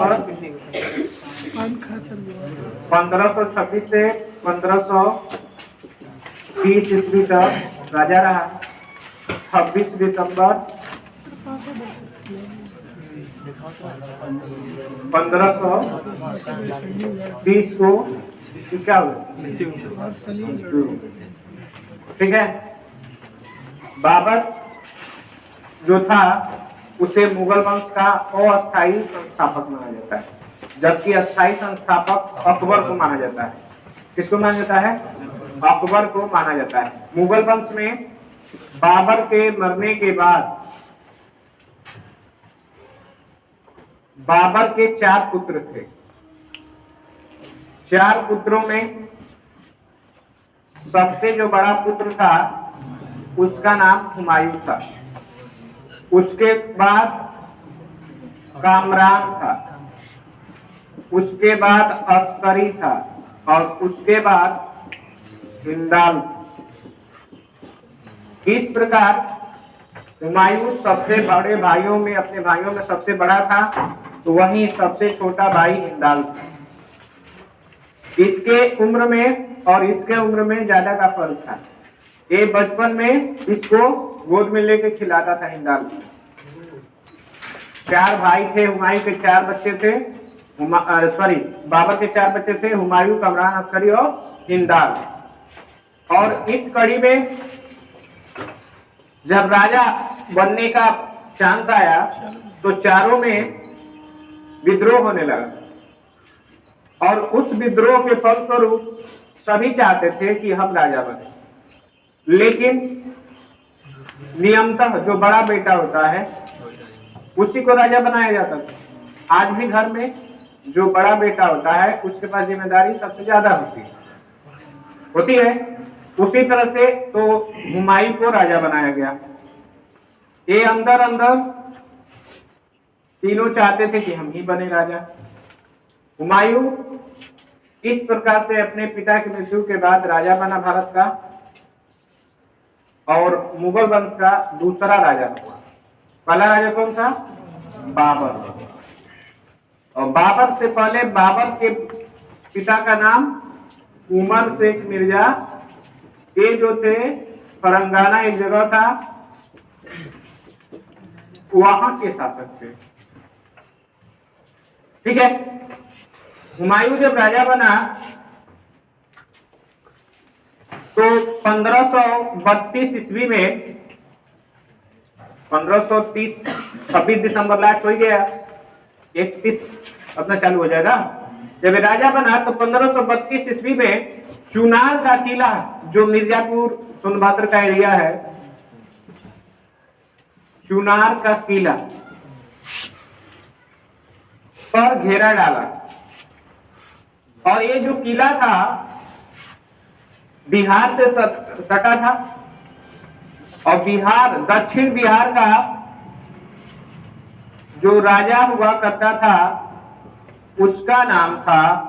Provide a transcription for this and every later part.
पर 1526 से 1530 ईस्वी तक राजा रहा। 26 दिसंबर 1530 को क्या हुआ? ठीक है। बाबर जो था उसे मुगल वंश का अस्थायी संस्थापक माना जाता है, जबकि अस्थायी संस्थापक अकबर को माना जाता है। किसको माना जाता है? अकबर को माना जाता है। मुगल वंश में बाबर के मरने के बाद बाबर के 4 पुत्र थे। 4 पुत्रों में सबसे जो बड़ा पुत्र था उसका नाम हुमायूं था। उसके बाद कामरान था, उसके बाद अस्करी था और उसके बाद हिंदाल। इस प्रकार हुमायूं सबसे बड़े भाइयों में, अपने भाइयों में सबसे बड़ा था, तो वहीं सबसे छोटा भाई हिंदाल था। इसके उम्र में और इसके उम्र में ज्यादा का फर्क था। ये बचपन में इसको गोद में लेके खिलाता था हिंदाल। 4 भाई थे, हुमायूं के 4 बच्चे थे, बाबर के 4 बच्चे थे, हुमायूं, कामरान, अस्करी और हिंदाल। और इस कड़ी में जब राजा बनने का चांस आया तो चारों में विद्रोह होने लगा और उस विद्रोह के फलस्वरूप सभी चाहते थे कि हम राजा बने, लेकिन नियमतः जो बड़ा बेटा होता है उसी को राजा बनाया जाता था। आज भी घर में जो बड़ा बेटा होता है उसके पास जिम्मेदारी सबसे ज्यादा होती है। उसी तरह से तो हुमायूं को राजा बनाया गया। ये अंदर अंदर तीनों चाहते थे कि हम ही बने राजा। हुमायूं इस प्रकार से अपने पिता की मृत्यु के बाद राजा बना भारत का और मुगल वंश का दूसरा राजा हुआ। पहला राजा कौन था? बाबर। और बाबर से पहले बाबर के पिता का नाम उमर शेख मिर्जा। ये जो थे फरंगाना एक जगह था, वहां के शासक थे। ठीक है। हुमायूं जब राजा बना तो 1532 ईस्वी में 1530 26 दिसंबर लास्ट हो गया, 31 अपना चालू हो जाएगा। जब राजा बना तो 1532 ईस्वी में चुनार का किला, जो मिर्जापुर सोनभद्र का एरिया है, चुनार का किला पर घेरा डाला। और ये जो किला था बिहार से सटा था और दक्षिण बिहार का जो राजा हुआ करता था उसका नाम था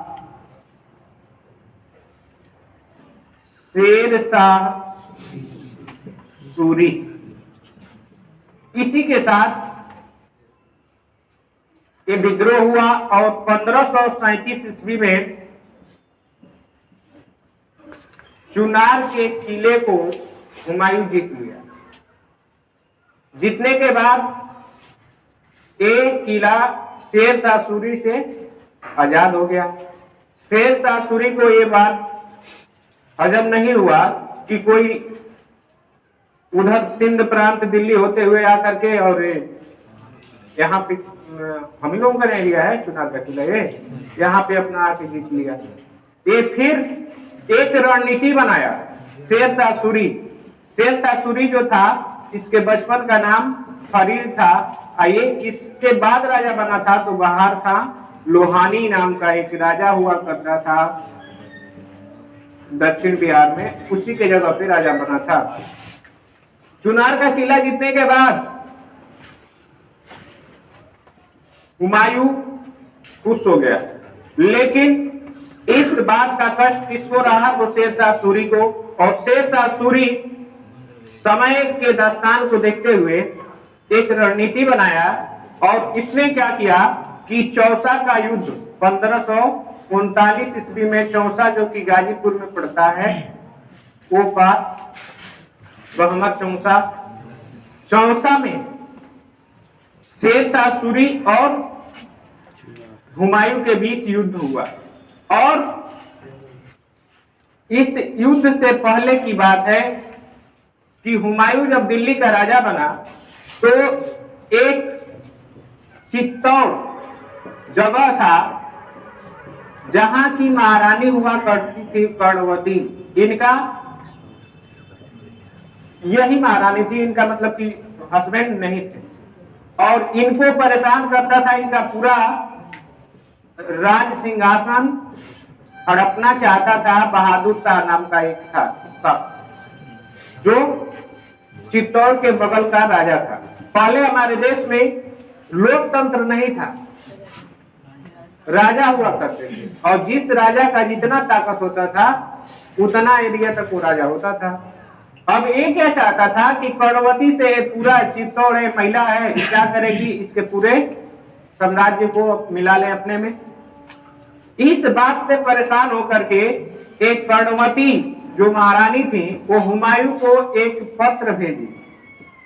शेर शाह सूरी। इसी के साथ ये विद्रोह हुआ और 1537 ईस्वी में चुनार के किले को हुमायूं जीत लिया। जीतने के बाद एक किला शेर शाह सूरी से आजाद हो गया। शेर शाह सूरी को ये बात हजम नहीं हुआ कि कोई उधर सिंध प्रांत दिल्ली होते हुए आकर के और यहाँ पे हम ही लोगों का एरिया है चुनार का किला, ये यहाँ पे अपना आके जीत लिया। ये फिर एक रणनीति बनाया शेर शाह सूरी। शेर शाह सूरी जो था इसके बचपन का नाम फरीद था। ये किसके बाद राजा बना था? तो बाहर था लोहानी नाम का एक राजा हुआ करता था दक्षिण बिहार में, उसी के जगह पे राजा बना था। चुनार का किला जीतने के बाद हुमायूं खुश हो गया, लेकिन इस बात का कष्ट किसको रहा? तो शेर शाह सूरी को। और शेर शाह सूरी समय के दास्तान को देखते हुए एक रणनीति बनाया और इसने क्या किया कि चौसा का युद्ध 1539 ईस्वी में, चौसा जो कि गाजीपुर में पड़ता है, वो बात बहमत चौसा, चौसा में शेरशाह सूरी और हुमायूं के बीच युद्ध हुआ। और इस युद्ध से पहले की बात है कि हुमायूं जब दिल्ली का राजा बना तो एक चित्तौड़ जगह था जहां की महारानी हुआ करती थी कर्णवती। इनका यही महारानी थी, इनका मतलब कि हस्बैंड नहीं थे, और इनको परेशान करता था इनका पूरा राज सिंहासन हड़पना चाहता था। बहादुर शाह नाम का एक था शख्स जो चित्तौड़ के बगल का राजा था। पहले हमारे देश में लोकतंत्र नहीं था, राजा हुआ करते थे, और जिस राजा का जितना ताकत होता था उतना एरिया तक वो राजा होता था। अब ये क्या चाहता था कि कर्णवती से पूरा चित्तौड़ है, महिला है, क्या करेगी, इसके पूरे साम्राज्य को मिला ले अपने में। इस बात से परेशान होकर के एक कर्णवती जो महारानी थी वो हुमायूं को एक पत्र भेजी,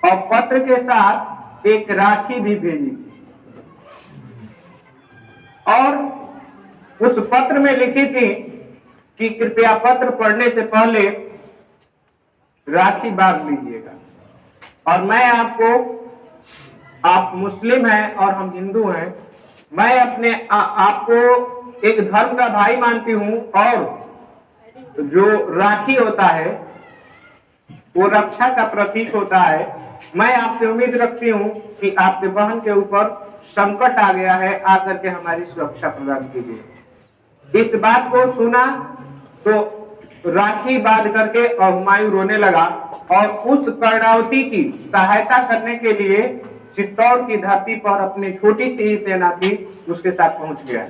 और पत्र के साथ एक राखी भी भेजी, और उस पत्र में लिखी थी कि कृपया पत्र पढ़ने से पहले राखी बांध लीजिएगा। और मैं आपको, आप मुस्लिम हैं और हम हिंदू हैं, मैं अपने आपको एक धर्म का भाई मानती हूं, और जो राखी होता है वो रक्षा का प्रतीक होता है। मैं आपसे उम्मीद रखती हूं कि आपके बहन के ऊपर संकट आ गया है, आकर के हमारी सुरक्षा प्रदान कीजिए। इस बात को सुना तो राखी बांध करके और हुमायूं रोने लगा, और उस कर्णावती की सहायता करने के लिए चित्तौड़ की धरती पर अपनी छोटी सी ही सेना थी उसके साथ पहुंच गया।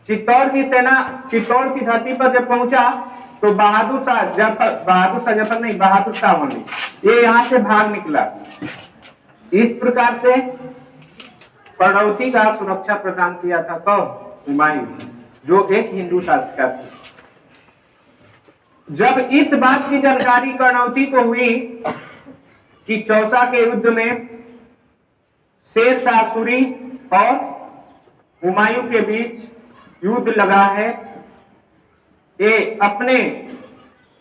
चित्तौड़ की सेना चित्तौड़ की धरती पर जब पहुंचा तो बहादुर शाह ये यहाँ से भाग निकला। इस प्रकार से कर्णावती का सुरक्षा प्रदान किया था तो हुमायूं, जो एक हिंदू शासक थे। जब इस बात की जानकारी कर्णावती को हुई कि चौसा के युद्ध में शेरशाह सूरी और हुमायूं के बीच युद्ध लगा है, ये अपने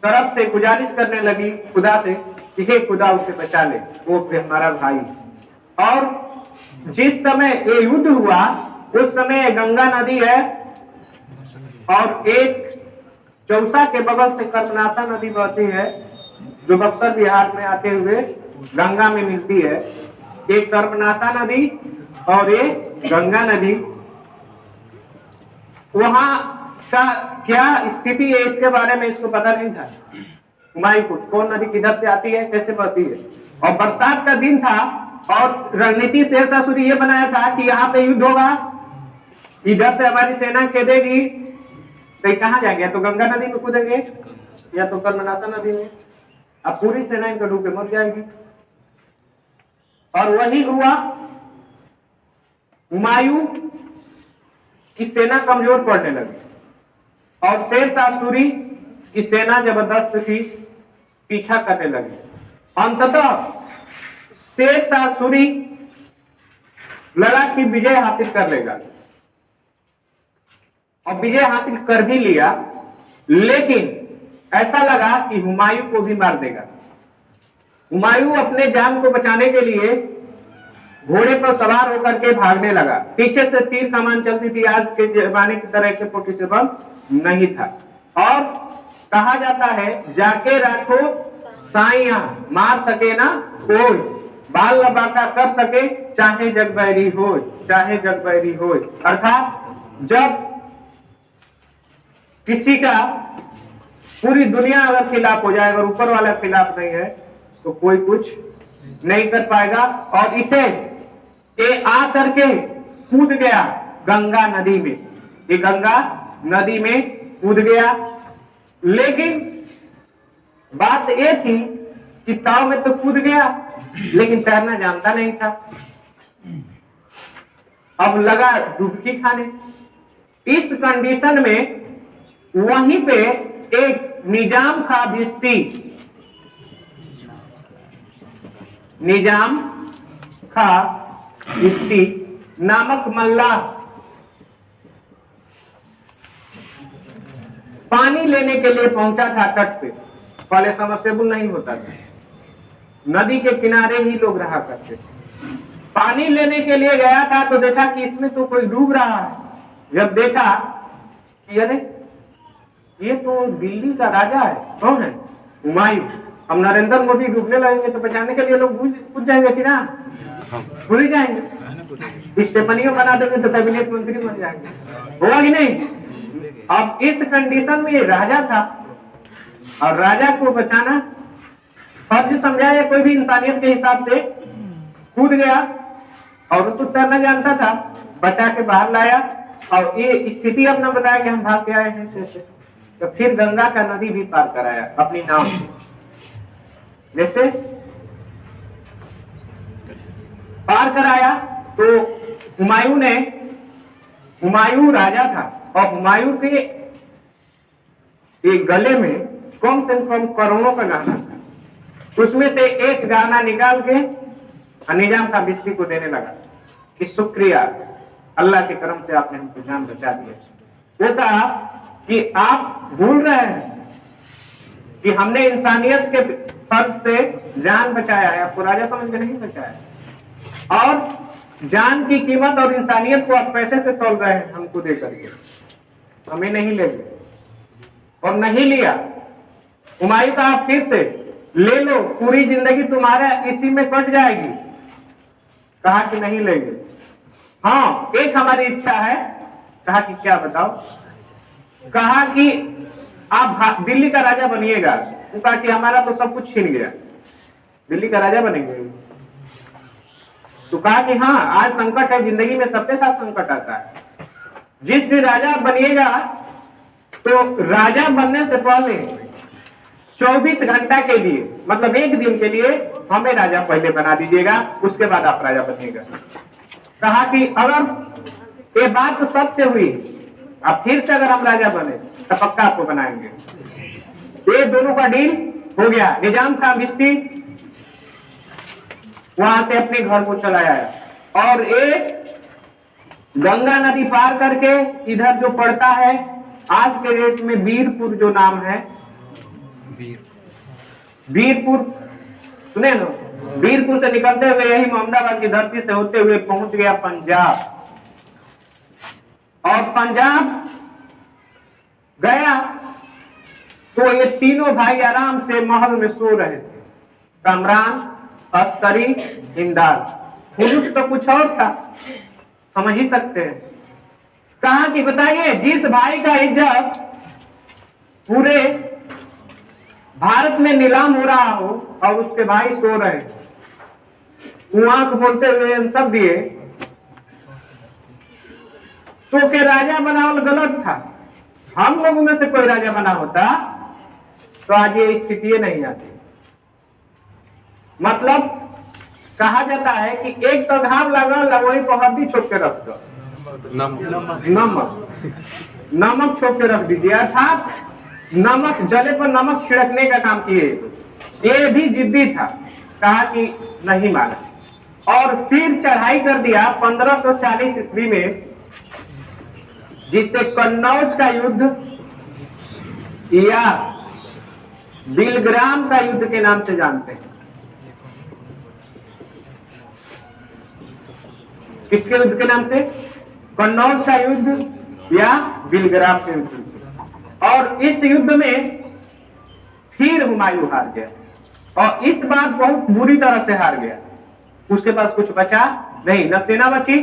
तरफ से गुजारिश करने लगी खुदा से कि हे खुदा उसे बचा ले, वो हमारा भाई। और जिस समय ये युद्ध हुआ उस समय गंगा नदी है, और एक चौसा के बगल से कर्मनाशा नदी बहती है जो बक्सर बिहार में आते हुए गंगा में मिलती है। एक कर्मनाशा नदी और एक गंगा नदी, वहां का क्या स्थिति है इसके बारे में इसको पता नहीं था हुमायूं को, कौन नदी किधर से आती है, कैसे बहती है। और बरसात का दिन था, और रणनीति शेरशाह सूरी ये बनाया था कि यहाँ पे युद्ध होगा, इधर से हमारी सेना खेदेगी, तो कहाँ जाएंगे, या तो गंगा नदी में कूदेंगे या तो कर्मनाशा नदी में। अब पूरी सेना इनका डूब के मर जाएगी। और वही हुआ, हुमायूं की सेना कमजोर पड़ने लगी, और शेरशाह सूरी की सेना जबरदस्त थी, पीछा करने लगी। अंततः शेरशाह सूरी लड़ा कि विजय हासिल कर लेगा, और विजय हासिल कर भी लिया, लेकिन ऐसा लगा कि हुमायूं को भी मार देगा। हुमायूं अपने जान को बचाने के लिए घोड़े पर सवार होकर के भागने लगा। पीछे से तीर कमान चलती थी, आज के जमाने की तरह के 47 नहीं था। और कहा जाता है जाके राखो साइया, मार सके ना कोई, बाल लबाका कर सके चाहे जग बैरी हो, चाहे जग बैरी हो। अर्थात जब किसी का पूरी दुनिया अगर खिलाफ हो जाए, अगर ऊपर वाला खिलाफ नहीं है तो कोई कुछ नहीं कर पाएगा। और इसे ये आ करके कूद गया गंगा नदी में, ये गंगा नदी में कूद गया। लेकिन बात ये थी कि ताव में तो कूद गया, लेकिन तैरना जानता नहीं था। अब लगा डुबकी खाने। इस कंडीशन में वहीं पे एक निजाम खां भिश्ती, निजाम खां भिश्ती नामक मल्लाह पानी लेने के लिए पहुंचा था तट पे। पहले सबमर्सिबल नहीं होता था, नदी के किनारे ही लोग रहा करते थे। पानी लेने के लिए गया था तो देखा कि इसमें तो कोई डूब रहा है। जब देखा कि अरे ये तो दिल्ली का राजा है, कौन है? हुमायूं। अब नरेंद्र मोदी डूबने लगेंगे तो बचाने के लिए लोग पूछ जाएंगे कि ना, भूल ही जाएंगे। स्टेफनियों बना देंगे तो कैबिनेट मंत्री बन जाएंगे, होगा कि नहीं? अब इस कंडीशन में ये राजा था और राजा को बचाना फर्ज समझा या कोई भी इंसानियत के हिसाब से कूद गया और तो तैरना जानता था, बचा के बाहर लाया। और ये स्थिति अपना बताया कि हम भाग के आए हैं से। तो फिर गंगा का नदी भी पार कराया अपनी नाव से। जैसे पार कराया तो हुमायूं राजा था और हुमायूं के एक गले में कम से कम करोड़ों का गाना था। उसमें से एक गाना निकाल के निजाम खां भिश्ती को देने लगा कि शुक्रिया, अल्लाह के करम से आपने हमको जान बचा दिया। वो कहा कि आप भूल रहे हैं कि हमने इंसानियत के फर्ज से जान बचाया है, आपको राजा समझ के नहीं बचाया। और जान की कीमत और इंसानियत को आप पैसे से तोल रहे हैं हमको दे करके, हमें नहीं लेंगे। और नहीं लिया। हुमायूं कहा फिर से ले लो, पूरी जिंदगी तुम्हारा इसी में कट जाएगी। कहा कि नहीं लेंगे। हाँ, एक हमारी इच्छा है। कहा कि क्या बताओ? कहा कि आप दिल्ली का राजा बनिएगा। वो कहा कि हमारा तो सब कुछ छीन गया, दिल्ली का राजा बनेंगे। तो कहा कि हाँ, आज संकट है, जिंदगी में सबके साथ संकट आता है। जिस दिन राजा बनिएगा तो राजा बनने से पहले 24 घंटा के लिए, मतलब एक दिन के लिए हमें राजा पहले बना दीजिएगा, उसके बाद आप राजा बनिएगा। कहा कि अगर ये बात तो सत्य हुई, अब फिर से अगर हम राजा बने तो पक्का आपको बनाएंगे। ये दोनों का डील हो गया। निजाम खां भिश्ती वहां से अपने घर को चला आया और एक गंगा नदी पार करके इधर जो पड़ता है आज के डेट में वीरपुर, जो नाम है वीरपुर, सुने ना? वीरपुर से निकलते हुए यही मोहम्मदाबाद की धरती से होते हुए पहुंच गया पंजाब। और पंजाब गया तो ये तीनों भाई आराम से महल में सो रहे थे, कमरान, अस्करी, हिंदाल। पुरुष तो कुछ और था, समझ ही सकते हैं। कहा कि बताइए, जिस भाई का इज्जत पूरे भारत में नीलाम हो रहा हो और उसके भाई सो रहे, वहां को बोलते हुए सब दिए, तो के राजा बनावल गलत था। हम लोगों में से कोई राजा बना होता तो आज ये स्थिति नहीं आती। मतलब कहा जाता है कि एक तो घाव लगा, वही पर हल्दी छोड़ के रख दो, नमक छोड़ के रख दीजिए। अर्थात नमक, जले पर नमक छिड़कने का काम किए। ये भी जिद्दी था, कहा कि नहीं माना और फिर चढ़ाई कर दिया 1540 ईस्वी में, जिससे कन्नौज का युद्ध या बिलग्राम का युद्ध के नाम से जानते हैं। किसके युद्ध के नाम से? कन्नौज का युद्ध या बिलग्राम के युद्ध। और इस युद्ध में फिर हुमायूं हार गया और इस बार बहुत बुरी तरह से हार गया। उसके पास कुछ बचा नहीं, न सेना बची,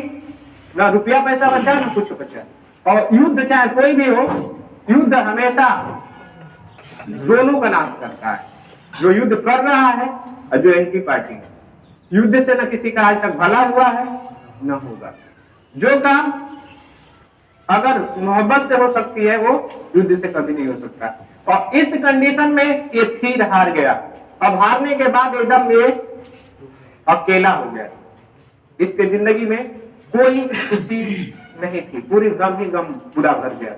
न रुपया पैसा बचा, न कुछ बचा। और युद्ध चाहे कोई भी हो, युद्ध हमेशा दोनों का नाश करता है, जो युद्ध कर रहा है और जो एंटी पार्टी है। युद्ध से न किसी का आज तक भला हुआ है न होगा। जो काम अगर मोहब्बत से हो सकती है वो युद्ध से कभी नहीं हो सकता। और इस कंडीशन में ये फिर हार गया। अब हारने के बाद एकदम ये अकेला हो गया। इसके जिंदगी में कोई खुशी नहीं थी, पूरी गम ही गम पूरा भर गया।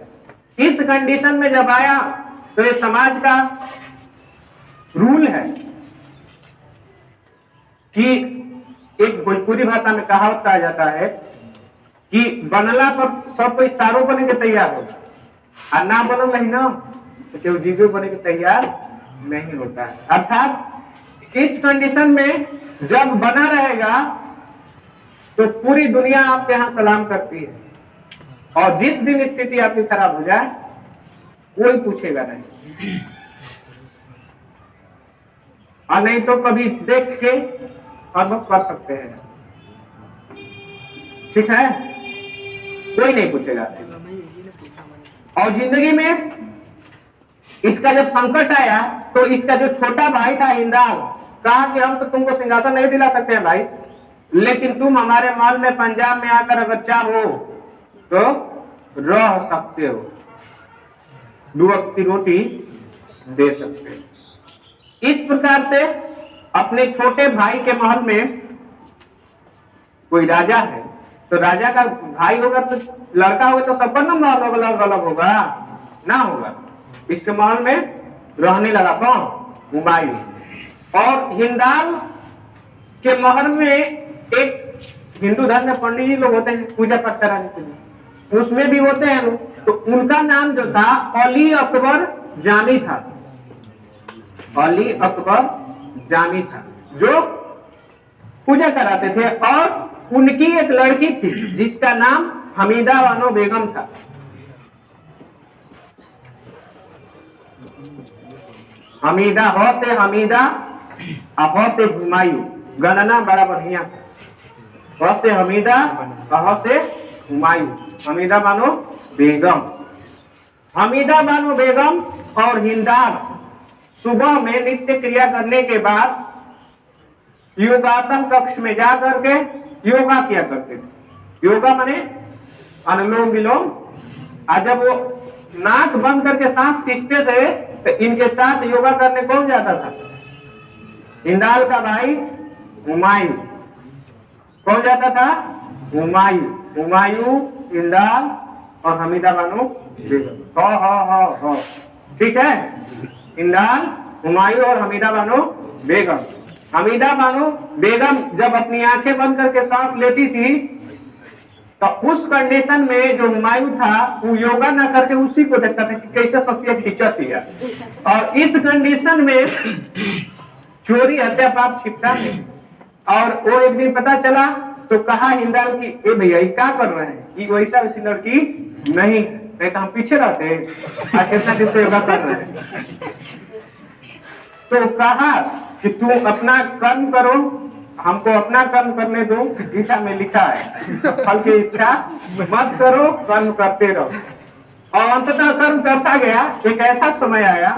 इस कंडीशन में जब आया तो ये समाज का रूल है कि एक भोजपुरी भाषा में कहावत कहा जाता है कि बनला पर सब कोई सारो बने के तैयार होगा, और ना बनल नहीं ना तो केहू जीजो बने के तैयार नहीं होता है। अर्थात इस कंडीशन में जब बना रहेगा तो पूरी दुनिया आपके यहाँ सलाम करती है, और जिस दिन स्थिति आपकी खराब हो जाए कोई पूछेगा नहीं, और नहीं तो कभी देख के अनुभव कर सकते हैं, ठीक है, कोई नहीं पूछेगा। और जिंदगी में इसका जब संकट आया तो इसका जो छोटा भाई था हिंदाल कहा कि हम तो तुमको सिंहासन नहीं दिला सकते हैं भाई, लेकिन तुम हमारे महल में पंजाब में आकर अगर चाहो तो रह सकते हो, 2 वक्त की रोटी दे सकते हो। इस प्रकार से अपने छोटे भाई के महल में कोई राजा है, तो राजा का भाई होगा तो लड़का होगा तो सबका ना महल अलग अलग होगा ना होगा। इस महल में रहने लगा कौन? हुमायूं। और हिंदाल के महल में एक हिंदू धर्म में पंडित जी लोग होते हैं पूजा पाठ कराने के लिए, उसमें भी होते हैं लोग, तो उनका नाम जो था अली अकबर जामी था, अली अकबर जामी था, जो पूजा कराते थे। और उनकी एक लड़की थी जिसका नाम हमीदा बानो बेगम था। हमीदा, हो से हमीदा, हो से हुमायूं, गणना बड़ा बढ़िया, हो से हमीदा, हो से हुमायूं, हमीदा बानो बेगम। हमीदा बानो बेगम और हिंदाल सुबह में नित्य क्रिया करने के बाद योगासन कक्ष में जा करके योगा किया करते थे। योगा माने अनुलोम विलोम। आज जब वो नाक बंद करके सांस खींचते थे तो इनके साथ योगा करने कौन जाता था? हिंदाल का भाई हुमायूं। कौन जाता था? हुमायूं। हुमायूं, हिंदाल और हमीदा बानो बेगम। हो ठीक है, हिंदाल, हुमायूं और हमीदा बानो बेगम। हमीदा बानो बेगम जब अपनी आंखें बंद करके सांस लेती थी तो उस कंडीशन में जो हुमायूं था वो योगा ना करके उसी को देखता था कि कैसे ससिया खींचती है, और इस कंडीशन में चोरी हत्या पाप छिपता है। और वो एक दिन पता चला तो कहा हिंदाल की, ए भैया ये क्या कर रहे हैं, ये वैसा वैसी लड़की नहीं तो हम पीछे रहते, आज कितना दिन से योगा कर रहे हैं। तो कहा कि तुम अपना कर्म करो, हमको अपना कर्म करने दो, गीता में लिखा है फल की इच्छा मत करो, कर्म करते रहो। और अंततः कर्म करता गया। एक ऐसा समय आया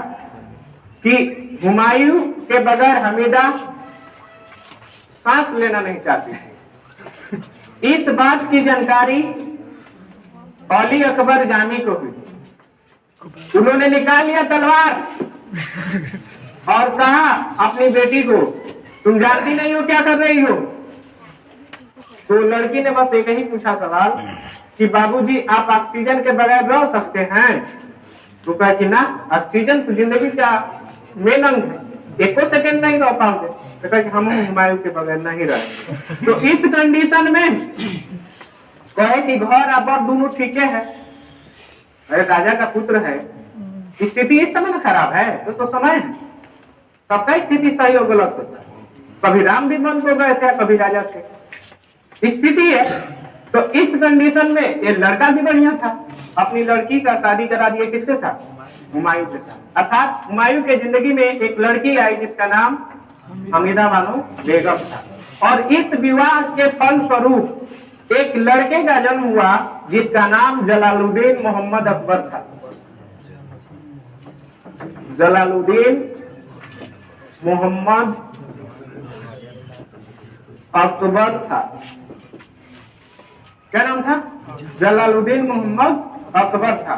कि हुमायूं के बगैर हमीदा सांस लेना नहीं चाहती थी। इस बात की जानकारी अली अकबर जामी को हुई। उन्होंने निकाल लिया तलवार और कहा अपनी बेटी को, तुम जानती नहीं हो क्या कर रही हो? तो लड़की ने बस एक ही पूछा सवाल कि बाबूजी आप ऑक्सीजन के बगैर रह सकते हैं? तो कहा कि ना, ऑक्सीजन तो जिंदगी का मेन अंग है, एको सेकंड नहीं रह पाओगे। तो कहा कि हम हुमायूं के बगैर नहीं रहेंगे। तो इस कंडीशन में कहे कि घर और दोनों ठीक है, अरे राजा का पुत्र है, स्थिति इस समय में खराब है तो समय है, सबका स्थिति सही और गलत होता है। कभी राम भी बंद हो गए थे, कभी राजा थे, स्थिति है। तो इस कंडीशन में ये लड़का भी बढ़िया था, अपनी लड़की का शादी करा दिया किसके साथ? हुमायूं के साथ। अर्थात हुमायूं के जिंदगी में एक लड़की आई जिसका नाम हमीदा बानो बेगम था, और इस विवाह के फल स्वरूप एक लड़के का जन्म हुआ जिसका नाम जलालुद्दीन मोहम्मद अकबर था। जलालुद्दीन मोहम्मद अकबर था। क्या नाम था? जलालुद्दीन मोहम्मद अकबर था।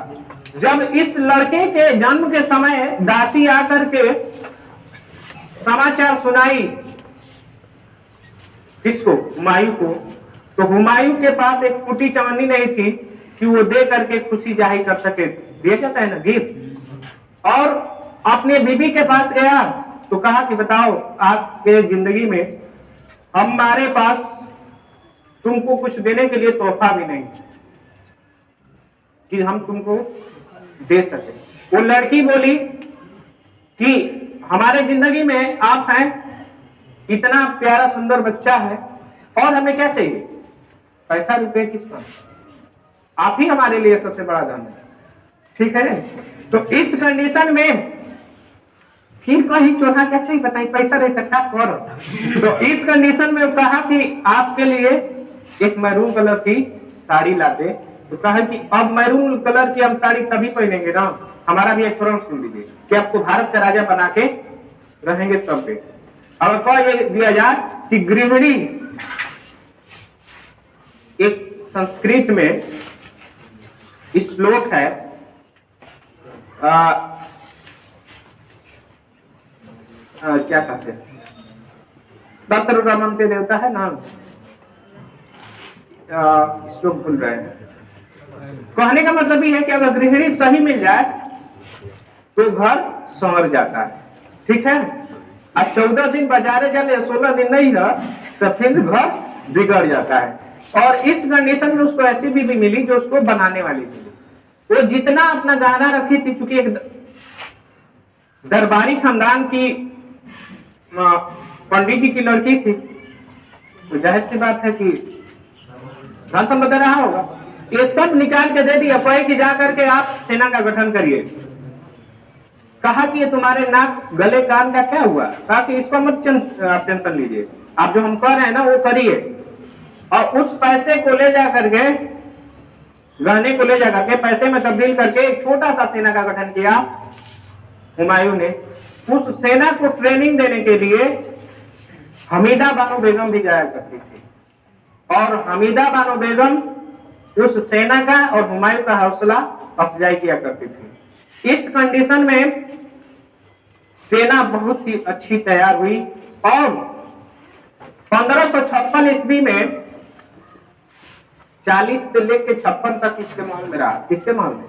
जब इस लड़के के जन्म के समय दासी आकर के समाचार सुनाई किसको? हुमायूं को, तो हुमायूं के पास एक फूटी चवन्नी नहीं थी कि वो दे करके खुशी जाहिर कर सके, दिया जाता है ना गिफ्ट। और अपने बीबी के पास गया तो कहा कि बताओ आज के जिंदगी में हमारे पास तुमको कुछ देने के लिए तोहफा भी नहीं कि हम तुमको दे सके। वो लड़की बोली कि हमारे जिंदगी में आप हैं, इतना प्यारा सुंदर बच्चा है, और हमें क्या चाहिए, पैसा रुपए किसका, आप ही हमारे लिए सबसे बड़ा धन है, ठीक है। तो इस कंडीशन में फिर कहीं चौथा क्या चाहिए बताइए, पैसा रहे इकट्ठा करो। तो इस कंडीशन में कहा कि आपके लिए एक मैरून कलर की साड़ी लाते। तो कहा कि अब मैरून कलर की हम साड़ी तभी पहनेंगे ना, हमारा भी एक प्रण सुन लीजिए कि आपको भारत का राजा बना के रहेंगे तब पे। अब कह ये दिया जाए कि गृहिणी, एक संस्कृत में श्लोक है, क्या कहते हैं, तत्र रमन्ते देवता है ना, श्लोक भूल रहे हैं। कहने का मतलब ये है कि अगर गृहिणी सही मिल जाए तो घर संवर जाता है, ठीक है। अब 14 दिन बाजारे चले, 16 दिन नहीं रहा तो फिर घर बिगड़ जाता है। और इस कंडीशन में उसको ऐसी बीवी मिली जो उसको बनाने वाली थी। वो जितना अपना गहना रखी थी, चूंकि एक दरबारी खानदान की पंडित जी की लड़की थी, तो जाहिर सी बात है कि धन संपत्ति रहा होगा, ये सब निकाल के दे दिया, कहे कि जा करके आप सेना का गठन करिए। कहा कि ये तुम्हारे नाक गले कान का क्या हुआ, कहा कि इसको मत टेंशन लीजिए, आप जो हम कह रहे हैं ना वो करिए। और उस पैसे को ले जा करके, गहने को ले जा करके पैसे में तब्दील करके एक छोटा सा सेना का गठन किया हुमायूं ने। उस सेना को ट्रेनिंग देने के लिए हमीदा बानो बेगम भी जाया करती थी, और हमीदा बानो बेगम उस सेना का और हुमायूं का हौसला अफजाई किया करती थी। इस कंडीशन में सेना बहुत ही अच्छी तैयार हुई, और 1556 ईस्वी में 40 से लेकर 56 तक इसके महल में रहा। किसके महल में?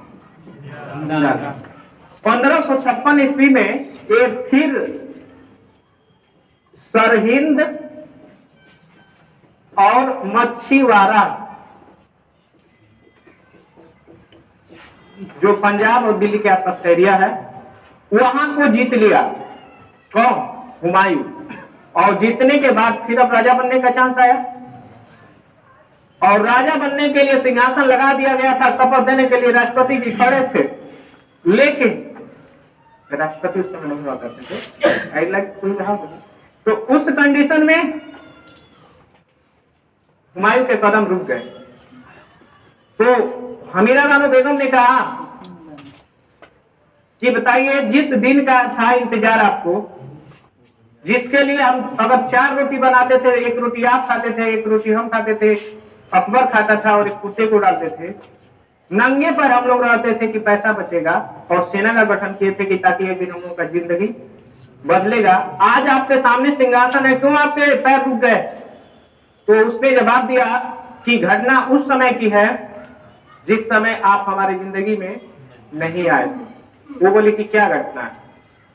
1556 ईस्वी में एक फिर सरहिंद और मच्छीवाड़ा, जो पंजाब और दिल्ली के आसपास एरिया है, वहां को जीत लिया कौन? हुमायूं। और जीतने के बाद फिर अब राजा बनने का चांस आया, और राजा बनने के लिए सिंहासन लगा दिया गया था। शपथ देने के लिए राष्ट्रपति जी खड़े थे, लेकिन राष्ट्रपति उस समय नहीं हुआ करते थे। तो उस कंडीशन में हुमायूं के कदम रुक गए। तो हमीदा बानो बेगम ने कहा कि बताइए, जिस दिन का था इंतजार आपको, जिसके लिए हम अगर 4 रोटी बनाते थे, एक रोटी आप खाते थे, एक रोटी हम खाते थे, अकबर खाता था और एक कुत्ते को डालते थे, नंगे पर हम लोग रहते थे कि पैसा बचेगा, और सेना का गठन किए थे कि ताकि एक दिन हम लोग का जिंदगी बदलेगा। आज आपके सामने सिंहासन है, क्यों आपके पैर रुक गए? तो उसने जवाब दिया कि घटना उस समय की है जिस समय आप हमारी जिंदगी में नहीं आए थे। वो बोली कि क्या घटना है?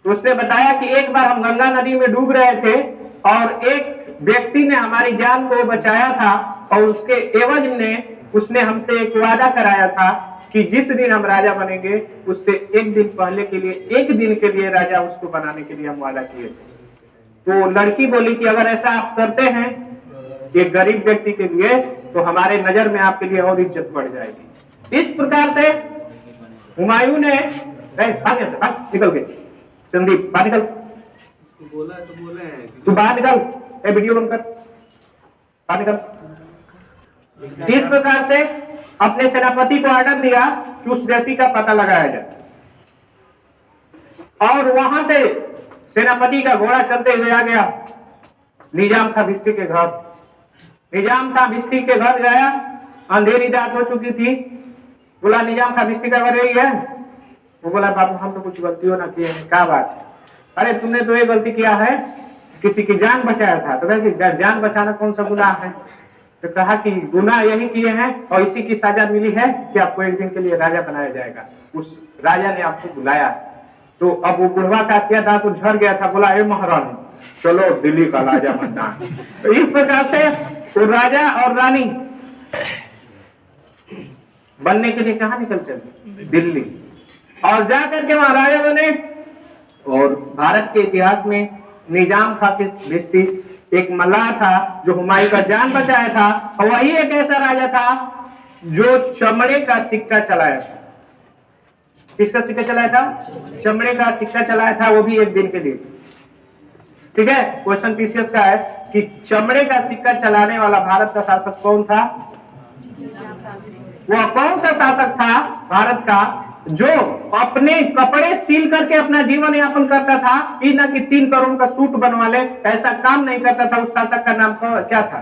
तो उसने बताया कि एक बार हम गंगा नदी में डूब रहे थे, और एक व्यक्ति ने हमारी जान को बचाया था, और उसके एवज में उसने हमसे एक वादा कराया था कि जिस दिन हम राजा बनेंगे उससे एक दिन पहले के लिए, एक दिन के लिए राजा उसको बनाने के लिए हम वादा किए थे। तो लड़की बोली कि अगर ऐसा आप करते हैं एक गरीब व्यक्ति के लिए, तो हमारे नजर में आपके लिए और इज्जत बढ़ जाएगी। इस प्रकार से हुमायूं ने निकल गए, संदीप बाहर निकल, बोला तो बोले हैं तू बाहर निकल, ए वीडियो बंद कर, बाहर निकल। इस प्रकार से अपने सेनापति को ऑर्डर दिया कि उस व्यक्ति का पता लगाया जाए, और वहां से सेनापति का घोड़ा चलते हुए आ गया निजाम खां भिस्ती के घर। निजाम खां भिस्ती के घर गया, अंधेरी रात हो चुकी थी। बोला निजाम खां भिस्ती का घर यही है? वो बोला बाबू हम तो कुछ गलतियों ना किए हैं। क्या बात है? अरे तुमने तो ये गलती किया है, किसी की जान बचाया था। तो कहा जान बचाना कौन सा गुनाह है? तो कहा कि गुनाह यही किए हैं और इसी की सजा मिली है कि आपको एक दिन के लिए राजा बनाया जाएगा। उस राजा ने आपको बुलाया, तो अब वो बुढ़वा का क्या था, तो झड़ गया था, बोला ए महारानी चलो दिल्ली का राजा बनना है। तो इस प्रकार से वो राजा और रानी बनने के लिए कहाँ निकल चले, दिल्ली, और जाकर के वहां राजा बने। और भारत के इतिहास में निजाम था भिस्ती एक मल्लाह था जो हुमायूं का जान बचाया था, और वही एक ऐसा राजा था जो चमड़े का सिक्का चलाया था। किसका सिक्का चलाया था? चमड़े का सिक्का चलाया था, वो भी एक दिन के लिए। ठीक है, क्वेश्चन पीसीएस का है कि चमड़े का सिक्का चलाने वाला भारत का शासक कौन था? वह कौन सा शासक था भारत का जो अपने कपड़े सील करके अपना जीवन यापन करता था, कि ना कि 3 करोड़ का सूट बनवा ले, ऐसा काम नहीं करता था। उस शासक का नाम क्या था?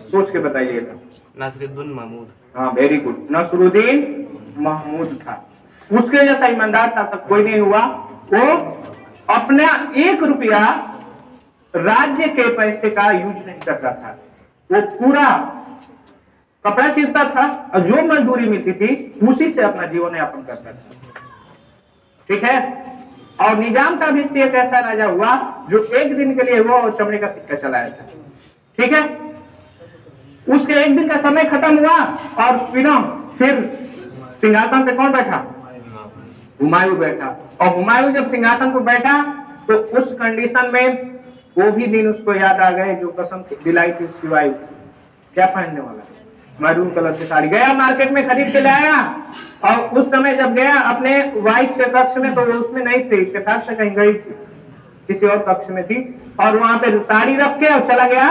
सोच के बताइएगा। नासिरुद्दीन महमूद। हाँ, वेरी गुड, नसरुद्दीन महमूद था। उसके जैसा ईमानदार शासक कोई नहीं हुआ। वो अपना 1 रुपया राज्य के पैसे का यूज नहीं करता था, वो पूरा कपड़ा सिलता था और जो मजदूरी मिलती थी उसी से अपना जीवन यापन करता था। ठीक है, और निजाम का भी एक ऐसा राजा हुआ जो एक दिन के लिए वो चमड़े का सिक्का चलाया था। ठीक है, उसके एक दिन का समय खत्म हुआ और फिर सिंहासन पे कौन बैठा? हुमायूं बैठा। और हुमायूं जब सिंहासन पर बैठा तो उस कंडीशन में वो भी दिन उसको याद आ गए जो कसम दिलाई थी उसकी वाइफ, क्या पहनने वाला, मैरून कलर की साड़ी। गया मार्केट में खरीद के लाया, और उस समय जब गया अपने वाइफ के कक्ष में तो वो उसमें नहीं थी, इत्तेफाक से कहीं गई थी, किसी और कक्ष में थी, और वहां पे साड़ी रख के और चला गया।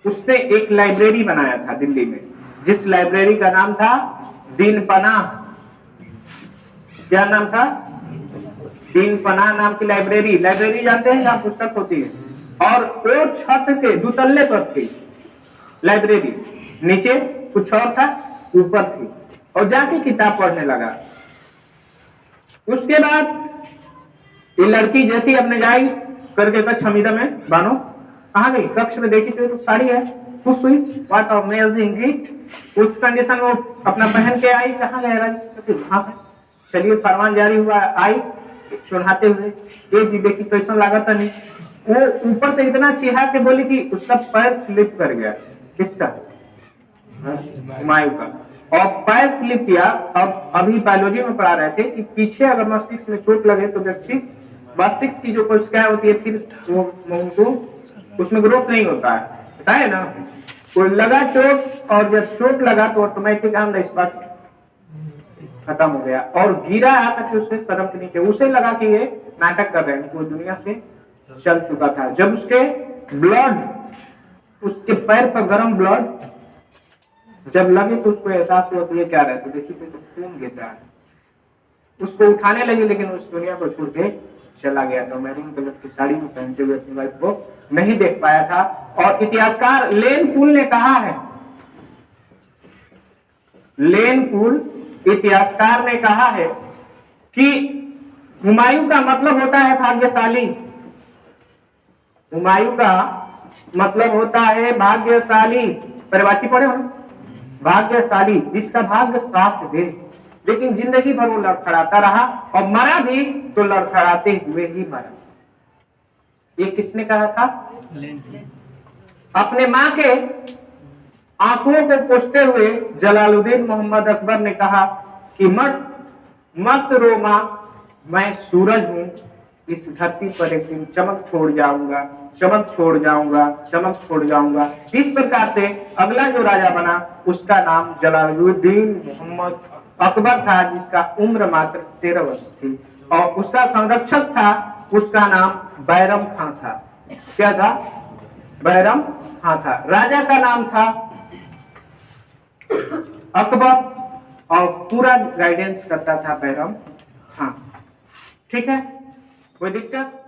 उसने एक लाइब्रेरी बनाया था दिल्ली में, जिस लाइब्रेरी का नाम था दीन पनाह। क्या नाम था? दीन पनाह नाम की लाइब्रेरी। लाइब्रेरी जानते हैं जहां पुस्तक होती है, और वो छत के 2 तल्ले पर थी लाइब्रेरी, नीचे कुछ और था, ऊपर थी, और जाके किताब पढ़ने लगा। उसके बाद ये लड़की जैसी अपने जाई करके कक्ष हमीदा में बानो कहाँ गई, कक्ष में देखी तो साड़ी है, खुश हुई, व्हाट अमेजिंग गिफ्ट। उस कंडीशन में अपना पहन के आई, कहाँ गए राजस्पति? हाँ है, चलिए फरमान जारी हुआ, आई सुनाते हुए, ये जी देखी कैसा लागत नहीं। वो ऊपर से इतना चिढ़ा के बोली कि उसका पैर स्लिप कर गया। किसका? हुमायूं का। और पैर स्लिप किया। अब अभी बायोलॉजी में पढ़ा रहे थे कि पीछे अगर मस्तिष्क में चोट लगे तो व्यक्ति मस्तिष्क की जो कोशिकाएं होती है फिर वो उसमें ग्रोथ नहीं होता है, पता है ना। कोई लगा चोट, और जब चोट लगा तो ऑटोमेटिक ऑन द स्पॉट खत्म हो गया, और गिरा आकर के उसके कदम के नीचे। उसे लगा कि ये नाटक कर रहे हैं, वो दुनिया से चल चुका था। जब उसके ब्लड, उसके पैर पर गर्म ब्लड जब लगे तो उसको एहसास हुआ कि ये क्या रहा है, तो देखिए तो खून गिर रहा है। उसको उठाने लगी, लेकिन उस दुनिया को छोड़ के चला गया था। मैरून कलर की साड़ी में पहनते हुए अपनी वाइफ को नहीं देख पाया था। और इतिहासकार लेन पूल ने कहा है, लेन पूल इतिहासकार ने कहा है कि हुमायूं का मतलब होता है भाग्यशाली। हुमायूं का मतलब होता है भाग्यशाली। परिवाची पढ़े हो, भाग्यशाली जिसका भाग्य साथ दे। लेकिन जिंदगी भर वो लड़खड़ाता रहा, और मरा भी तो लड़खड़ाते हुए ही मरा। ये किसने कहा था? अपने मां के आंसुओं को पोंछते हुए जलालुद्दीन मोहम्मद अकबर ने कहा कि मत रो मां, मैं सूरज हूं, इस धरती पर एक दिन चमक छोड़ जाऊंगा, चमक छोड़ जाऊंगा, चमक छोड़ जाऊंगा। इस प्रकार से अगला जो राजा बना उसका नाम जलालुद्दीन मोहम्मद अकबर था, जिसका उम्र मात्र 13 वर्ष थी, और उसका संरक्षक था, उसका नाम बैरम खां था। क्या था? बैरम खां था। राजा का नाम था अकबर, और पूरा गाइडेंस करता था बैरम खां। ठीक है, कोई दिक्कत?